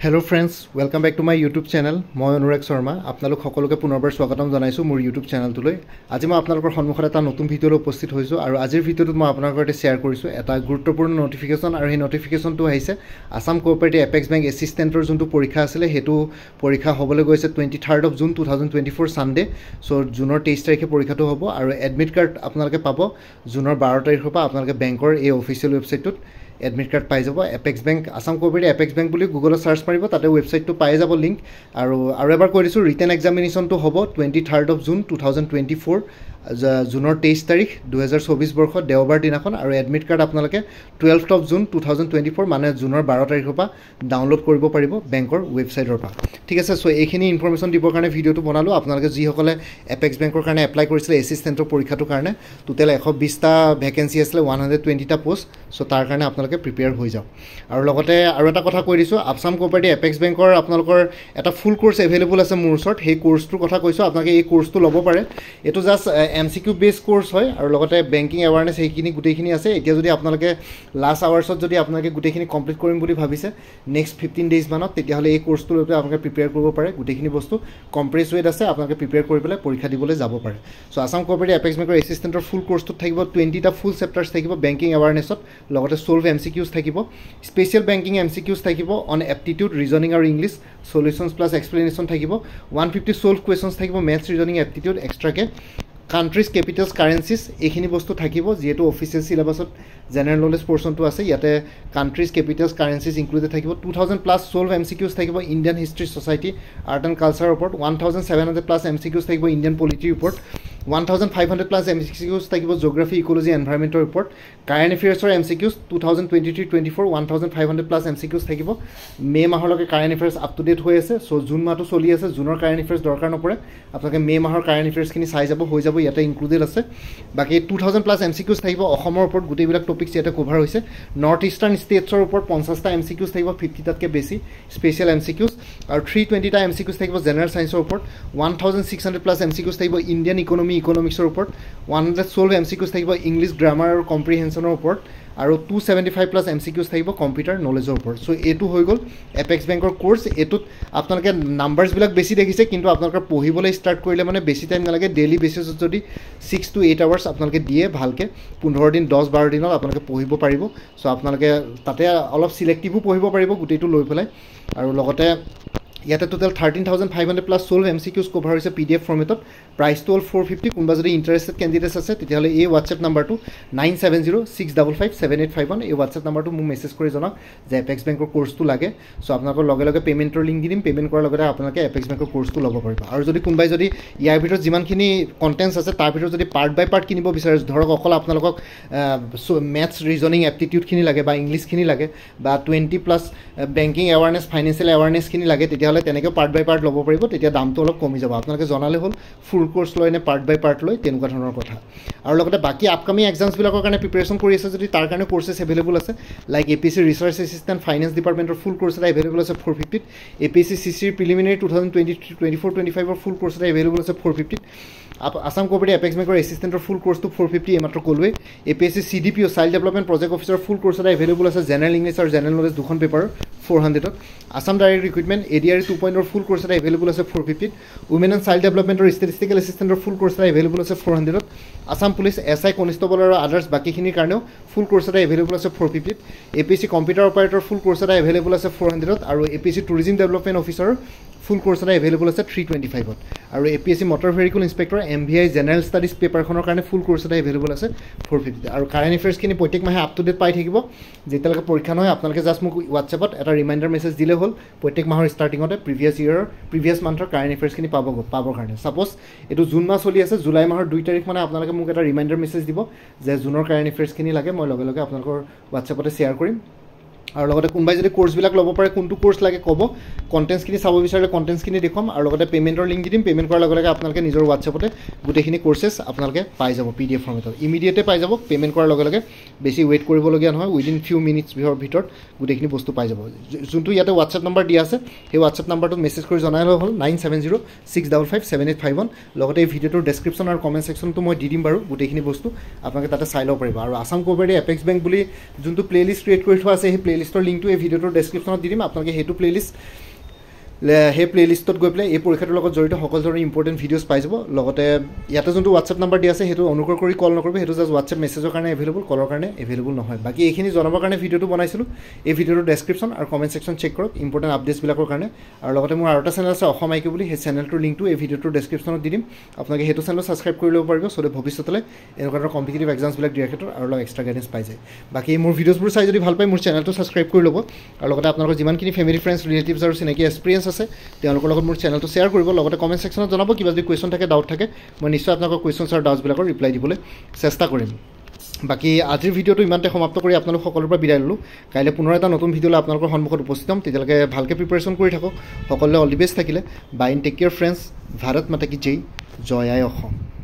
Hello friends, welcome back to my YouTube channel. মই অনুৰাগ শৰ্মা আপোনালোক সকলোকে পুনৰবাৰ স্বাগতম জনাইছো মোৰ YouTube চেনেলটোলৈ। আজি মই আপোনালোকৰ সন্মুখত এটা নতুন ভিডিঅ'লৈ উপস্থিত হৈছো আৰু আজিৰ ভিডিঅ'টোত মই আপোনালোকৰ সৈতে শ্বেয়াৰ কৰিছো এটা গুৰুত্বপূৰ্ণ নটিফিকেশন আৰু এই নটিফিকেশনটো আহিছে আসাম কোঅপাৰেটিভ এপেক্স বেংক এসিস্টেন্টৰ যোনটো পৰীক্ষা আছিল হেতু পৰীক্ষা হ'বলৈ গৈছে 23rd of June 2024 Sunday. So জুনৰ 23 তাৰিখে পৰীক্ষাটো হ'ব আৰু এডমিট কাৰ্ড আপোনালোকে পাব জুনৰ 12 তাৰিখৰ পৰা আপোনালোকে বেংকৰ এই অফিচিয়েল ৱেবছাইটটোত এডমিট কাৰ্ড পাই যাব। Apex bank Assam cooperative apex bank বুলি গুগলত সাৰ্চ মাৰিব তাতে ৱেবছাইটটো পাই যাব লিংক আৰু এবাৰ কৈ দিছো ৰিটেন এক্সামিনেশ্যনটো হ'ব 23rd of June 2024 জুনৰ 23 তাৰিখ 2024 বৰ্ষ দেওবাৰ দিনাখন আৰু এডমিট কাৰ্ড আপোনালোকে 12th of June 2024 মানে জুনৰ 12 তাৰিখৰ পৰা ডাউনলোড কৰিব পাৰিব বেংকৰ ৱেবছাইটৰ পৰা। ঠিক আছে, সো এইখিনি ইনফৰমেশ্যন দিবৰ কাৰণে ভিডিঅ'টো বনালো। আপোনালোকে যিসকলে এপেক্স বেংকৰ কাৰণে এপ্লাই কৰিছিলে এছিষ্টেণ্টৰ পৰীক্ষাটোৰ কাৰণে টোটেল 120টা ভেকেঞ্চি আছিলে 120টা পোষ্ট। সো তাৰ কাৰণে আপোনালোকে প্ৰিপেয়াৰ হৈ যাওক। আৰু লগতে আৰু এটা কথা কৈ দিছোঁ আসাম কোঅপাৰেটিভ এপেক্স বেংকৰ আপোনালোকৰ এটা ফুল কোৰ্ছ এভেইলেবল আছে মোৰ ওচৰত। সেই কোৰ্ছটোৰ কথা কৈছোঁ, আপোনালোকে এই কোৰ্ছটো ল'ব পাৰে। এইটো জাষ্ট MCQ বেছ কোৰ্ছ হয় আৰু লগতে বেংকিং এৱাৰনেছ সেইখিনি গোটেইখিনি আছে। এতিয়া যদি আপোনালোকে লাষ্ট আৱাৰ্ছত যদি আপোনালোকে গোটেইখিনি কমপ্লিট কৰিম বুলি ভাবিছে নেক্সট 15 days মানত, তেতিয়াহ'লে এই কোৰ্ছটো লৈ পেলাই আপোনালোকে প্ৰিপেয়াৰ কৰিব পাৰে। গোটেইখিনি বস্তু কম্প্ৰেছ ৱেত আছে, আপোনালোকে প্ৰিপেয়াৰ কৰি পেলাই পৰীক্ষা দিবলৈ যাব পাৰে। চ' আসাম কোঅপাৰেটিভ এপেক্স বেংকৰ এছিষ্টেণ্টৰ ফুল কোৰ্ছটোত থাকিব 20টা ফুল চেপ্টাৰ্ছ থাকিব বেংকিং এৱাৰনেছত, লগতে ছল্ভ MCQs থাকিব, স্পেচিয়েল বেংকিং MCQs থাকিব অন এপ্টিটিউড ৰিজনিং আৰু ইংলিছ, সলিউশ্যনছ প্লাছ এক্সপ্লেনেশ্যন থাকিব, 150 ছল্ভ কুৱেশ্যনছ থাকিব মেথছ ৰিজনিং এপ্টিটিউড এক্সট্ৰাকে, কাণ্ট্ৰিজ কেপিটেলছ কাৰেঞ্চিজ এইখিনি বস্তু থাকিব যিহেতু অফিচিয়েল চিলেবাছত জেনেৰেল নলেজ পৰ্চনটো আছে। ইয়াতে কাণ্ট্ৰিজ কেপিটেলছ কাৰেঞ্চিজ ইনক্লুডেড থাকিব। 2000+ ছল্ভ MCQs থাকিব Indian history society art and কালচাৰৰ ওপৰত, 1700+ MCQs থাকিব ইণ্ডিয়ান পলিটিৰ ওপৰত, 1500+ MCQs থাকিব জিঅ'গ্ৰাফী ইক'লজি এনভাইৰমেণ্টৰ ওপৰত, কাৰেণ্ট এফেয়াৰ্ছৰ MCQs 2023-24 1500+ MCQs থাকিব। মে' মাহলৈকে current affairs up to date হৈ আছে। চ' জুন মাহটো চলি আছে, জুনৰ কাৰেণ্ট এফেয়াৰ্ছ দৰকাৰ নপৰে, আপোনালোকে মে' মাহৰ কাৰেণ্ট এফেয়াৰ্ছখিনি চাই যাব, হৈ যাব, ইয়াতে ইনক্লুডেড আছে। বাকী 2000+ MCQs থাকিব অসমৰ ওপৰত, গোটেইবিলাক টপিকছ ইয়াতে কভাৰ হৈছে। নৰ্থ ইষ্টাৰ্ণ ষ্টেটছৰ ওপৰত 50টা MCQs থাকিব, 50টাতকৈ বেছি স্পেচিয়েল MCQs, আৰু 320টা MCQs থাকিব জেনেৰেল ছায়েন্সৰ ওপৰত, 1600+ MCQs থাকিব ইণ্ডিয়ান ইকনমিক্সৰ ওপৰত, 112 MCQs থাকিব ইংলিছ গ্ৰামাৰ আৰু কম্প্ৰিহেনশ্যনৰ ওপৰত, আৰু 275+ MCQs থাকিব কম্পিউটাৰ নলেজৰ ওপৰত। চ' এইটো হৈ গ'ল এপেক্স বেংকৰ কোৰ্ছ। এইটোত আপোনালোকে নাম্বাৰ্ছবিলাক বেছি দেখিছে, কিন্তু আপোনালোকে পঢ়িবলৈ ষ্টাৰ্ট কৰিলে মানে বেছি টাইম নালাগে। ডেইলি বেচিছত যদি 6 to 8 hours আপোনালোকে দিয়ে ভালকৈ 15 দিন 10-12 দিনত আপোনালোকে পঢ়িব পাৰিব। চ' আপোনালোকে তাতে অলপ চিলেক্টিভো পঢ়িব পাৰিব গোটেইটো লৈ পেলাই। আৰু লগতে ইয়াতে টোটেল 13,500+ ছল্ভ MCQs কভাৰ হৈছে PDF ফৰ্মেটত। প্ৰাইচটো হ'ল 450। কোনোবা যদি ইণ্টাৰেষ্টেড কেণ্ডিডেটছ আছে তেতিয়াহ'লে এই হোৱাটছএপ নাম্বাৰটো 9706557851 এই হোৱাটছএপ নাম্বাৰটো মোক মেছেজ কৰি জনাওক যে এপেক্স বেংকৰ কোৰ্ছটো লাগে। চ' আপোনালোকৰ লগে লগে পে'মেণ্টৰ লিংক দি দিম, পে'মেণ্ট কৰাৰ লগতে আপোনালোকে এপেক্স বেংকৰ কোৰ্ছটো ল'ব পাৰিব। আৰু যদি কোনোবাই যদি ইয়াৰ ভিতৰত যিমানখিনি কণ্টেণ্টছ আছে তাৰ ভিতৰত যদি পাৰ্ট বাই পাৰ্ট কিনিব বিচাৰে, ধৰক অকল আপোনালোকক মেথছ ৰিজনিং এপ্টিটিউডখিনি লাগে বা ইংলিছখিনি লাগে বা 20+ বেংকিং এৱাৰনেছ ফাইনেন্সিয়েল এৱাৰনেছখিনি লাগে, তেতিয়াহ'লে তেনেকৈ পাৰ্ট বাই পাৰ্ট ল'ব পাৰিব, তেতিয়া দামটো অলপ কমি যাব। আপোনালোকে জনালে হ'ল ফুল কোৰ্ছ লয় নে পাৰ্ট বাই পাৰ্ট লয়, তেনেকুৱা ধৰণৰ কথা। আৰু লগতে বাকী আপকামিং এক্সামছবিলাকৰ কাৰণে প্ৰিপেৰেশ্যন কৰি আছে যদি তাৰ কাৰণে কোৰ্চেছ এভেইলেবল আছে, like APSC research assistant finance ডিপাৰ্টমেণ্টৰ ফুল কোৰ্ছ এটা এভেইলেবল আছে 450ত, APSC CCৰ প্ৰিলিমিনাৰী 2024-25 ফুল কোৰ্ছ এটা এভেইলেবল আছে 450ত, আসাম কোঅপাৰেটিভ এপেক্স বেংকৰ এছিষ্টেণ্টৰ ফুল কোৰ্ছটো 450 এইমাত্ৰ ক'লোৱে। APSC CDPO child development project officer full course এটা এভেইলেবল আছে জেনেৰেল ইংলিছ আৰু জেনেৰেল নলেজ দুখন পেপাৰৰ 400ত, Assam direct recruitment ADRE 2.0 full course এটা এভেইলেবল আছে 450ত, উমেন এণ্ড চাইল্ড ডেভেলপমেণ্টৰ ষ্টেটিষ্টিকেল এছিষ্টেণ্টৰ ফুল কোৰ্ছ এটা এভেইলেবল আছে 400ত, আসাম পুলিচ SI কনষ্টেবল আৰু আদাৰ্ছ বাকীখিনিৰ কাৰণেও ফুল কোৰ্ছ এটা এভেইলেবল আছে 450ত, APSC computer operator full course এটা এভেইলেবল আছে 400ত, আৰু APSC টুৰিজিম ডেভেলপমেণ্ট অফিচাৰৰ ফুল কোৰ্ছ এটা এভেইলেবল আছে 325ত, আৰু APSC motor vehicle inspector MVI general studies পেপাৰখনৰ কাৰণে ফুল কোৰ্ছ এটা এভেইলেবল আছে 450ত। আৰু কাৰেণ্ট এফেয়াৰ্ছখিনি প্ৰত্যেক মাহে আপ টু ডেট পাই থাকিব। যেতিয়ালৈকে পৰীক্ষা নহয় আপোনালোকে জাষ্ট মোক হোৱাটছএপত এটা ৰিমাইণ্ডাৰ মেছেজ দিলে হ'ল প্ৰত্যেক মাহৰ ষ্টাৰ্টিঙতে প্ৰিভিয়াছ মান্থৰ কাৰেণ্ট এফেয়াৰ্ছখিনি পাবৰ কাৰণে। ছাপ'জ এইটো জুন মাহ চলি আছে, জুলাই মাহৰ 2 তাৰিখ মানে আপোনালোকে মোক এটা ৰিমাইণ্ডাৰ মেছেজ দিব যে জুনৰ কাৰেণ্ট এফেয়াৰ্ছখিনি লাগে, মই লগে লগে আপোনালোকৰ হোৱাটছএপতে শ্বেয়াৰ কৰিম। আৰু লগতে কোনোবাই যদি কোৰ্ছবিলাক ল'ব পাৰে কোনটো কোৰ্ছ লাগে ক'ব, কণ্টেণ্টছখিনি চাব বিচাৰিলে কণ্টেণ্টছখিনি দেখুৱাম, আৰু লগতে পে'মেণ্টৰ লিংক দি দিম। পে'মেণ্ট কৰাৰ লগে লগে আপোনালোকে নিজৰ হোৱাটছএপতে গোটেইখিনি কোৰ্চেছ আপোনালোকে পাই যাব PDF ফৰ্মেটত, ইমিডিয়েটে পাই যাব। পে'মেণ্ট কৰাৰ লগে লগে বেছি ৱেইট কৰিবলগীয়া নহয়, উইদিন ফিউ মিনিটছৰ ভিতৰত গোটেইখিনি বস্তু পাই যাব। যোনটো ইয়াতে হোৱাটছএপ নাম্বাৰ দিয়া আছে সেই হোৱাটছএপ নাম্বাৰটোত মেছেজ কৰি জনাই হ'ল 9706557851। লগতে এই ভিডিঅ'টোৰ ডেছক্ৰিপশ্যন আৰু কমেণ্ট ছেকশ্যনটো মই দি দিম বাৰু গোটেইখিনি বস্তু আপোনালোকে তাতে চাই ল'ব পাৰিব। আৰু আসাম কোঅপাৰেটিভ এপেক্স বেংক বুলি যোনটো প্লেলিষ্ট ক্ৰিয়েট কৰি থোৱা আছে সেই প্লেলিষ্টৰ লিংকটো এই ভিডিঅ'টোৰ ডেছক্ৰিপশ্যনত দি দিম আপোনালোকে সেইটো প্লেলিষ্ট সেই প্লেলিষ্টত গৈ পেলাই এই পৰীক্ষাটোৰ লগত জড়িত সকলো ধৰণৰ ইম্পৰ্টেণ্ট ভিডিঅ'জ পাই যাব লগতে ইয়াতে যোনটো হোৱাটছএপ নাম্বাৰ দিয়া আছে সেইটো অনুগ্ৰহ কৰি কল নকৰিব সেইটো জাষ্ট হোৱাটছএপ মেছেজৰ কাৰণে এভেইলেবল কলৰ কাৰণে এভেইলেবল নহয় বাকী এইখিনি জনাবৰ কাৰণে ভিডিঅ'টো বনাইছিলোঁ এই ভিডিঅ'টোৰ ডেছক্ৰিপশ্যন আৰু কমেণ্ট ছেকশ্যন চেক কৰক ইম্পৰ্টেণ্ট আপডেটছবিলাকৰ কাৰণে আৰু লগতে মোৰ আৰু এটা চেনেল আছে অসম আইকিউ বুলি সেই চেনেলটোৰ লিংকটো এই ভিডিঅ'টোৰ ডেছক্ৰিপশ্যনত দি দিম আপোনালোকে সেইটো চেনেল ছাবস্ক্ৰাইব কৰি ল'ব পাৰিব চ' ভৱিষ্যতলৈ এনেকুৱা ধৰণৰ কম্পিটিটিভ এক্সামছবিলাক দিয়াৰ ক্ষেত্ৰত আৰু অলপ এক্সট্ৰা গাইডেঞ্চ পাই যায় বাকী মোৰ ভিডিঅ'ছবোৰ চাই যদি ভাল পায় মোৰ চেনেলটো ছাবস্ক্ৰাইব কৰি ল'ব আৰু লগতে আপোনালোকৰ যিমানখিনি ফেমিলি ফ্ৰেণ্ডছ ৰিলেটিভছ আৰু চিনাকি এক্সপিৰিয়েঞ্চ আছে তেওঁলোকৰ লগত মোৰ চেনেলটো শ্বেয়াৰ কৰিব লগতে কমেণ্ট ছেকশ্যনত জনাব কিবা যদি কুৱেশ্যন থাকে ডাউট থাকে মই নিশ্চয় আপোনালোকৰ কুৱেশ্যনছ আৰু ডাউটছবিলাকৰ ৰিপ্লাই দিবলৈ চেষ্টা কৰিম বাকী আজিৰ ভিডিঅ'টো ইমানতে সমাপ্ত কৰি আপোনালোক সকলোৰে পৰা বিদায় ল'লোঁ কাইলৈ পুনৰ এটা নতুন ভিডিঅ'লৈ আপোনালোকৰ সন্মুখত উপস্থিত হ'ম তেতিয়ালৈকে ভালকৈ প্ৰিপেৰেশ্যন কৰি থাকক সকলোৱে অল দি বেষ্ট থাকিলে বাই ইন take care friends Bharat Mata কি জয় জয় আই অসম